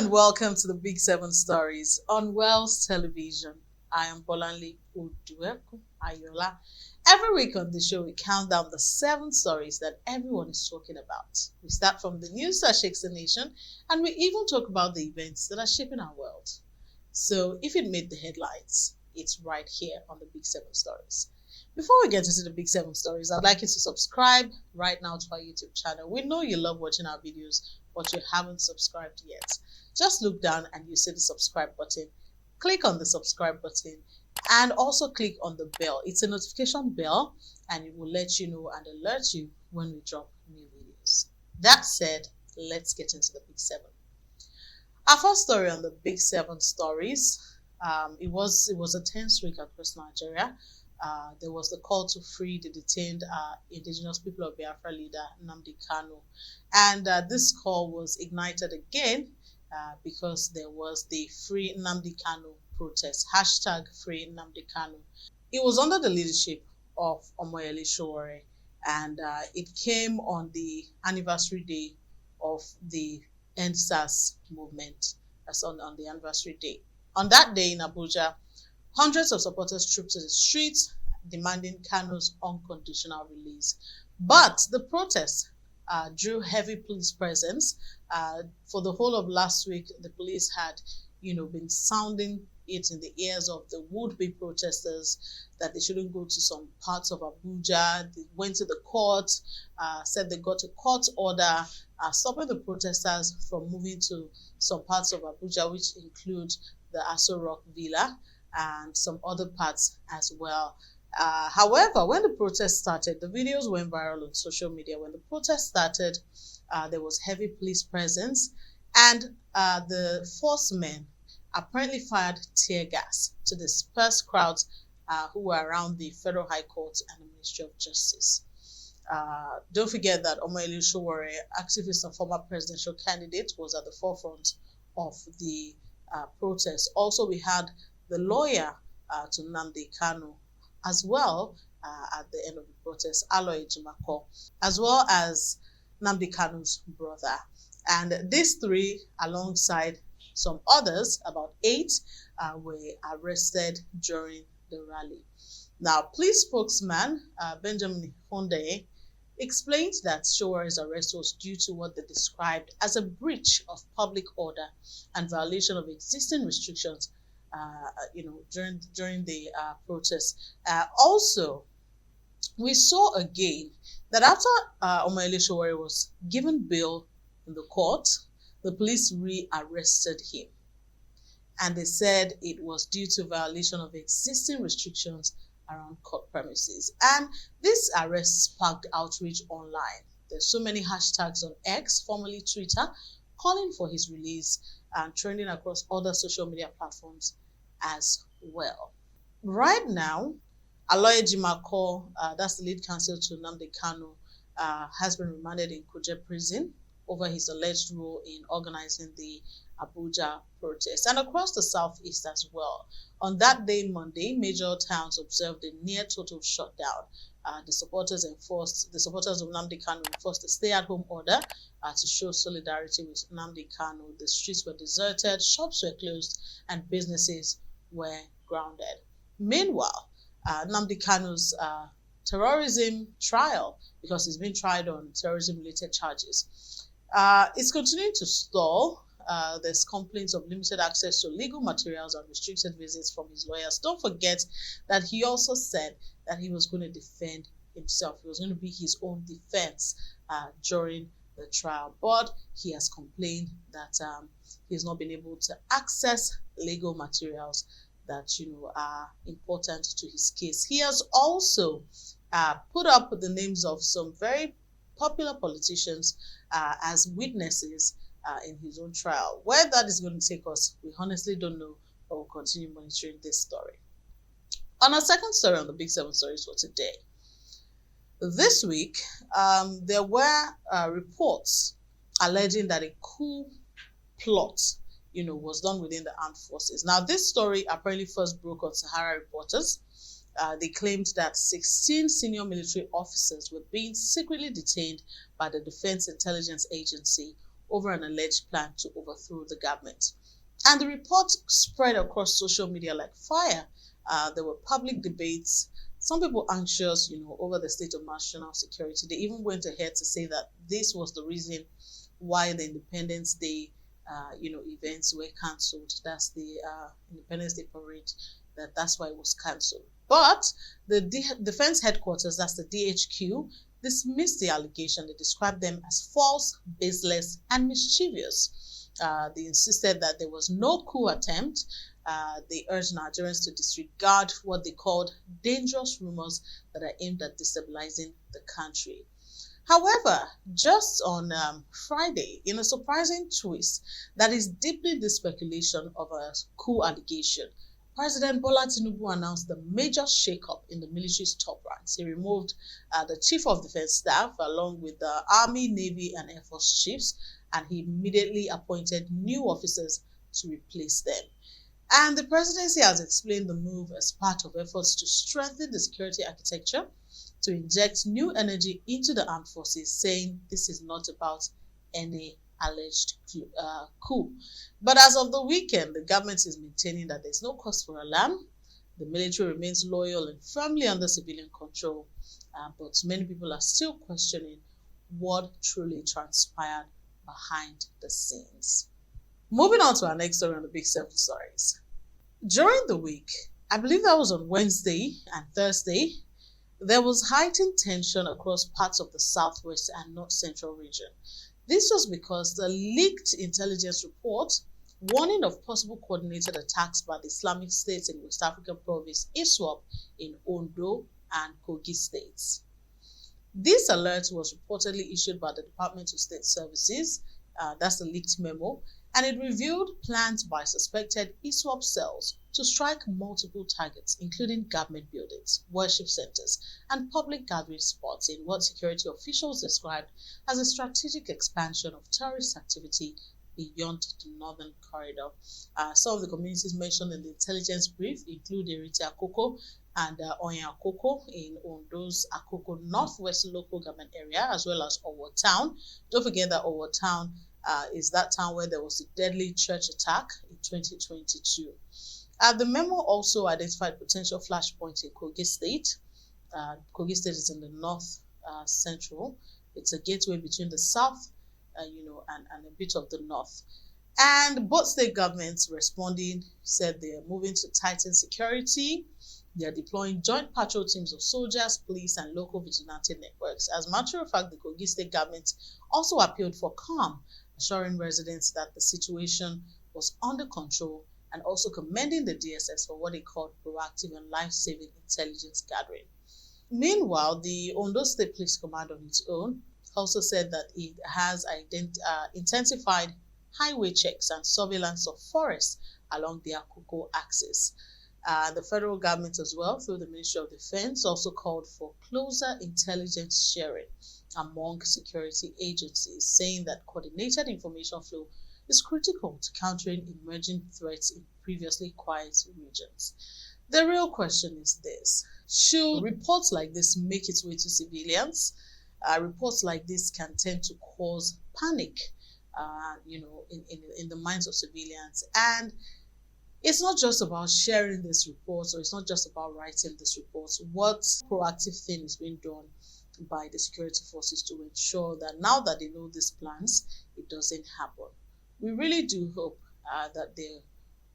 and welcome to the Big 7 Stories on Wells Television. I am Bolanle Oduekun-Ayoola. Every week on the show, we count down the 7 stories that everyone is talking about. We start from the news that shakes the nation, and we even talk about the events that are shaping our world. So if it made the headlines, it's right here on the Big 7 Stories. Before we get into the Big 7 Stories, I'd like you to subscribe right now to our YouTube channel. We know you love watching our videos, but you haven't subscribed yet. Just look down and you see the subscribe button. Click on the subscribe button and also click on the bell. It's a notification bell and it will let you know and alert you when we drop new videos. That said, let's get into the Big 7. Our first story on the Big 7 Stories, it was a tense week across Nigeria. There was the call to free the detained indigenous people of Biafra leader Nnamdi Kanu. And this call was ignited again because there was the Free Nnamdi Kanu protest, hashtag Free Nnamdi Kanu. It was under the leadership of Sowore, and it came on the anniversary day of the EndSARS movement. That's on the anniversary day. On that day in Abuja, hundreds of supporters trooped to the streets demanding Kanu's unconditional release. But the protest drew heavy police presence. For the whole of last week, the police had, been sounding it in the ears of the would-be protesters that they shouldn't go to some parts of Abuja. They went to the court, said they got a court order stopping the protesters from moving to some parts of Abuja, which include the ASUU Villa and some other parts as well. However, when the protest started, the videos went viral on social media. When the protest started, there was heavy police presence, and the forcemen apparently fired tear gas to disperse crowds who were around the Federal High Court and the Ministry of Justice. Don't forget that Sowore, activist and former presidential candidate, was at the forefront of the protest. Also, we had the lawyer to Nnamdi Kanu as well at the end of the protest, Aloy Jimako, as well as Nnamdi Kanu's brother. And these three, alongside some others, about 8, were arrested during the rally. Now, police spokesman Benjamin Hundeyin explained that Showore's arrest was due to what they described as a breach of public order and violation of existing restrictions during the protest. Also, we saw again that after Sowore was given bail in the court, the police re-arrested him. And they said it was due to violation of existing restrictions around court premises. And this arrest sparked outrage online. There's so many hashtags on X, formerly Twitter, calling for his release and trending across other social media platforms as well. Right now, Aloy Jimako, that's the lead counsel to Nnamdi Kanu, has been remanded in Kuje prison over his alleged role in organizing the Abuja protest and across the southeast as well. On that day, Monday, major towns observed a near total shutdown. The supporters of Nnamdi Kanu enforced a stay-at-home order to show solidarity with Nnamdi Kanu. The streets were deserted, shops were closed, and businesses were grounded. Meanwhile, Nnamdi Kanu's terrorism trial, because he's been tried on terrorism-related charges, is continuing to stall. There's complaints of limited access to legal materials and restricted visits from his lawyers. Don't forget that he also said that he was going to defend himself. He was going to be his own defense during the trial. But he has complained that he's not been able to access legal materials that are important to his case. He has also put up the names of some very popular politicians as witnesses in his own trial. Where that is going to take us, we honestly don't know, but we'll continue monitoring this story. On our second story on the Big 7 Stories for today, this week, there were reports alleging that a coup plot was done within the armed forces. Now, this story apparently first broke on Sahara Reporters. They claimed that 16 senior military officers were being secretly detained by the Defense Intelligence Agency over an alleged plan to overthrow the government. And the report spread across social media like fire. There were public debates, some people anxious, over the state of national security. They even went ahead to say that this was the reason why the Independence Day, events were cancelled. That's the Independence Day parade. That's why it was cancelled. But the defense headquarters, that's the DHQ, dismissed the allegation. They described them as false, baseless, and mischievous. They insisted that there was no coup attempt. They urged Nigerians to disregard what they called dangerous rumors that are aimed at destabilizing the country. However, just on Friday, in a surprising twist that is deeply the speculation of a coup allegation, President Bola Tinubu announced the major shakeup in the military's top ranks. He removed the Chief of Defense Staff along with the Army, Navy, and Air Force chiefs, and he immediately appointed new officers to replace them. And the presidency has explained the move as part of efforts to strengthen the security architecture, to inject new energy into the armed forces, saying this is not about any alleged coup. But as of the weekend, the government is maintaining that there's no cause for alarm. The military remains loyal and firmly under civilian control, but many people are still questioning what truly transpired behind the scenes. Moving on to our next story on the Big 7 stories. During the week, I believe that was on Wednesday and Thursday, there was heightened tension across parts of the southwest and north central region. This was because the leaked intelligence report warning of possible coordinated attacks by the Islamic State in West African province ISWAP in Ondo and Kogi states. This alert was reportedly issued by the Department of State Services, that's the leaked memo, and it revealed plans by suspected ISWAP cells to strike multiple targets, including government buildings, worship centers, and public gathering spots in what security officials described as a strategic expansion of terrorist activity beyond the northern corridor. Some of the communities mentioned in the intelligence brief include Eriti Akoko and Oyan Akoko in Ondo's Akoko Northwest local government area, as well as Owo Town. Don't forget that Owo Town is that town where there was a deadly church attack in 2022. The memo also identified potential flashpoints in Kogi State. Kogi State is in the north central. It's a gateway between the south, and a bit of the north. And both state governments responding said they are moving to tighten security. They are deploying joint patrol teams of soldiers, police, and local vigilante networks. As a matter of fact, the Kogi state government also appealed for calm, assuring residents that the situation was under control and also commending the DSS for what they called proactive and life-saving intelligence gathering. Meanwhile, the Ondo State Police Command on its own also said that it has intensified highway checks and surveillance of forests along the Akoko axis. The federal government as well, through the Ministry of Defense, also called for closer intelligence sharing among security agencies, saying that coordinated information flow is critical to countering emerging threats in previously quiet regions. The real question is this: should reports like this make its way to civilians? Reports like this can tend to cause panic, in the minds of civilians. And it's not just about sharing this report, or it's not just about writing this report. What proactive thing is being done by the security forces to ensure that now that they know these plans, it doesn't happen? We really do hope that they're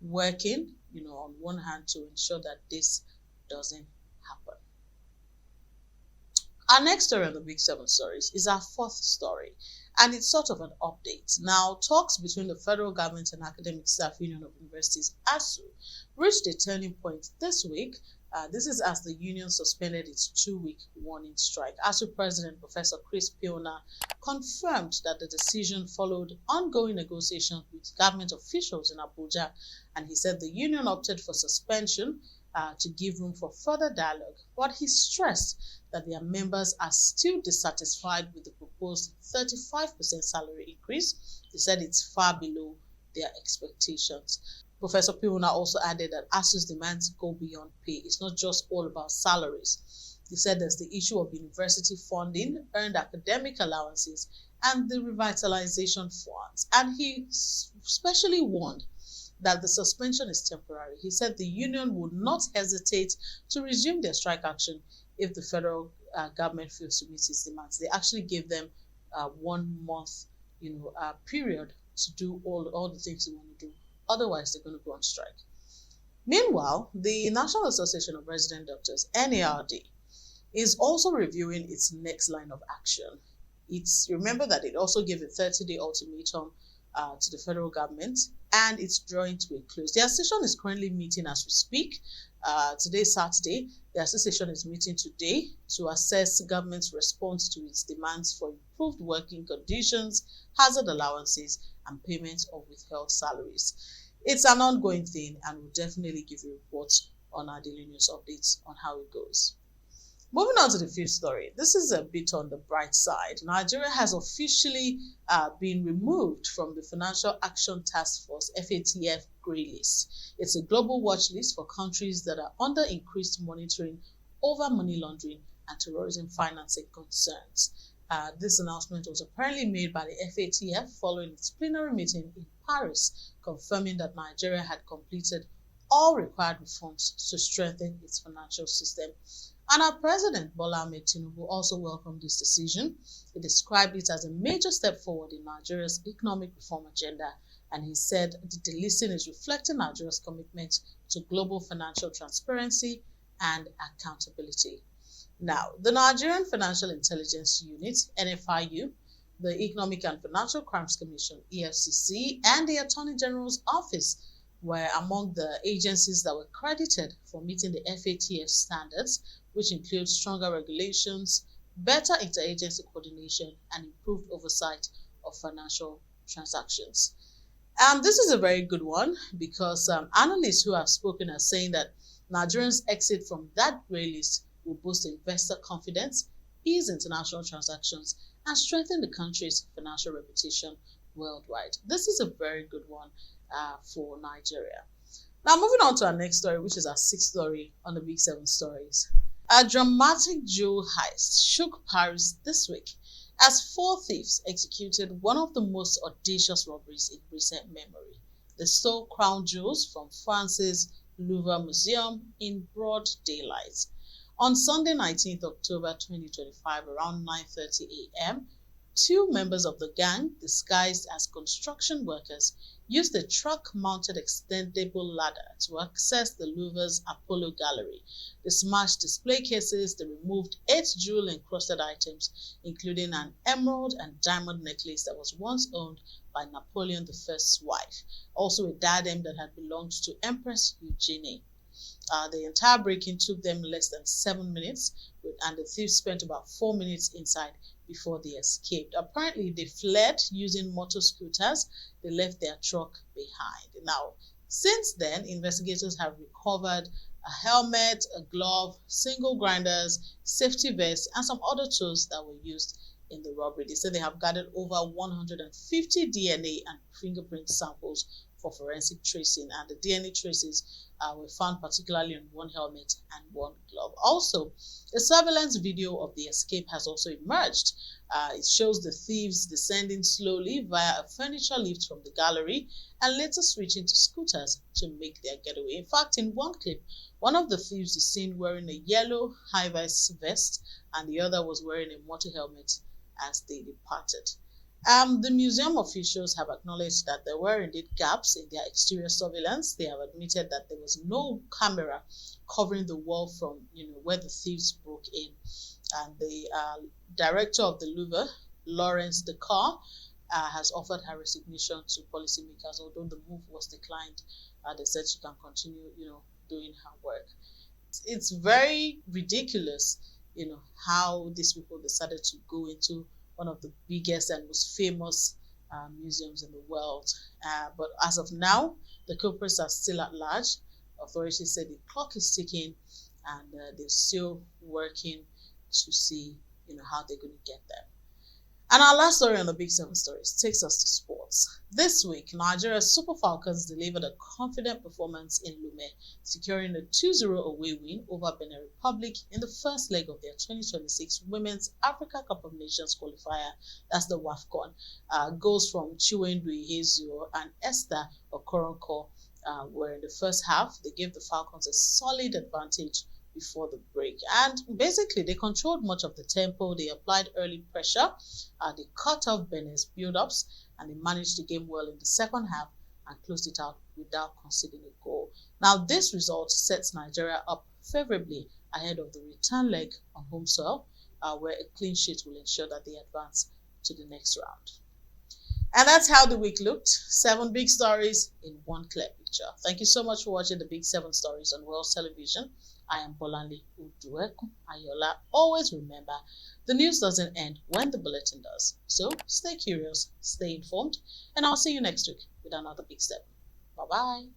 working, on one hand to ensure that this doesn't happen. Our next story on the Big 7 stories is our fourth story, and it's sort of an update. Now, talks between the federal government and Academic Staff Union of Universities, ASUU, reached a turning point this week. This is as the union suspended its 2-week warning strike. ASUU President Professor Chris Piona confirmed that the decision followed ongoing negotiations with government officials in Abuja, and he said the union opted for suspension to give room for further dialogue, but he stressed that their members are still dissatisfied with the proposed 35% salary increase. He said it's far below their expectations. Professor Piona also added that ASUU's demands go beyond pay. It's not just all about salaries. He said there's the issue of university funding, earned academic allowances, and the revitalization funds. And he specially warned that the suspension is temporary. He said the union would not hesitate to resume their strike action if the federal government fails to meet its demands. They actually gave them 1 month, period to do all the things they want to do. Otherwise, they're going to go on strike. Meanwhile, the National Association of Resident Doctors, NARD, is also reviewing its next line of action. Remember that it also gave a 30-day ultimatum to the federal government, and it's drawing to a close. The association is currently meeting as we speak. Today, Saturday, the association is meeting today to assess the government's response to its demands for improved working conditions, hazard allowances, and payment of withheld salaries. It's an ongoing thing, and we'll definitely give you reports on our daily news updates on how it goes. Moving on to the fifth story. This is a bit on the bright side. Nigeria has officially been removed from the Financial Action Task Force FATF grey list. It's a global watch list for countries that are under increased monitoring over money laundering and terrorism financing concerns. This announcement was apparently made by the FATF following its plenary meeting in Paris, confirming that Nigeria had completed all required reforms to strengthen its financial system. And our president, Bolanle Tinubu, also welcomed this decision. He described it as a major step forward in Nigeria's economic reform agenda, and he said the delisting is reflecting Nigeria's commitment to global financial transparency and accountability. Now, the Nigerian Financial Intelligence Unit, NFIU, the Economic and Financial Crimes Commission, EFCC, and the Attorney General's Office were among the agencies that were credited for meeting the FATF standards, which include stronger regulations, better interagency coordination, and improved oversight of financial transactions. This is a very good one because analysts who have spoken are saying that Nigerians' exit from that grey list will boost investor confidence, ease international transactions, and strengthen the country's financial reputation worldwide. This is a very good one for Nigeria. Now, moving on to our next story, which is our sixth story on the Big 7 stories. A dramatic jewel heist shook Paris this week as 4 thieves executed one of the most audacious robberies in recent memory. They stole crown jewels from France's Louvre Museum in broad daylight. On Sunday, 19th October 2025, around 9:30 a.m., 2 members of the gang, disguised as construction workers, used a truck-mounted extendable ladder to access the Louvre's Apollo Gallery. They smashed display cases, they removed 8 jewel-encrusted items, including an emerald and diamond necklace that was once owned by Napoleon I's wife, also a diadem that had belonged to Empress Eugenie. The entire break-in took them less than 7 minutes, and the thieves spent about 4 minutes inside before they escaped. Apparently, they fled using motor scooters. They left their truck behind. Now, since then, investigators have recovered a helmet, a glove, single grinders, safety vests, and some other tools that were used in the robbery. They said they have gathered over 150 DNA and fingerprint samples for forensic tracing, and the DNA traces were found particularly on 1 helmet and 1 glove. Also, a surveillance video of the escape has also emerged. It shows the thieves descending slowly via a furniture lift from the gallery and later switching to scooters to make their getaway. In fact, in one clip, one of the thieves is seen wearing a yellow high-vis vest and the other was wearing a motor helmet as they departed. The museum officials have acknowledged that there were indeed gaps in their exterior surveillance. They have admitted that there was no camera covering the wall from where the thieves broke in. And the director of the Louvre, Laurence Decar, has offered her resignation to policymakers, although the move was declined. They said she can continue, doing her work. It's very ridiculous, how these people decided to go into one of the biggest and most famous museums in the world. But as of now, the culprits are still at large. Authorities say the clock is ticking and they're still working to see how they're going to get them. And our last story on the Big 7 stories takes us to sports. This week, Nigeria's Super Falcons delivered a confident performance in Louvre, securing a 2-0 away win over Benin Republic in the first leg of their 2026 Women's Africa Cup of Nations qualifier. That's the WAFCON. Goals from Chiwendu Ihezuo and Esther Okoronkwo were in the first half. They gave the Falcons a solid advantage before the break, and basically they controlled much of the tempo. They applied early pressure, they cut off Benin's build-ups, and they managed the game well in the second half and closed it out without conceding a goal. Now this result sets Nigeria up favorably ahead of the return leg on home soil, where a clean sheet will ensure that they advance to the next round. And that's how the week looked. 7 big stories in one clear picture. Thank you so much for watching the Big 7 stories on Wells Television. I am Bolanle Oduekun-Ayoola. Always remember, the news doesn't end when the bulletin does. So stay curious, stay informed, and I'll see you next week with another Big 7. Bye-bye.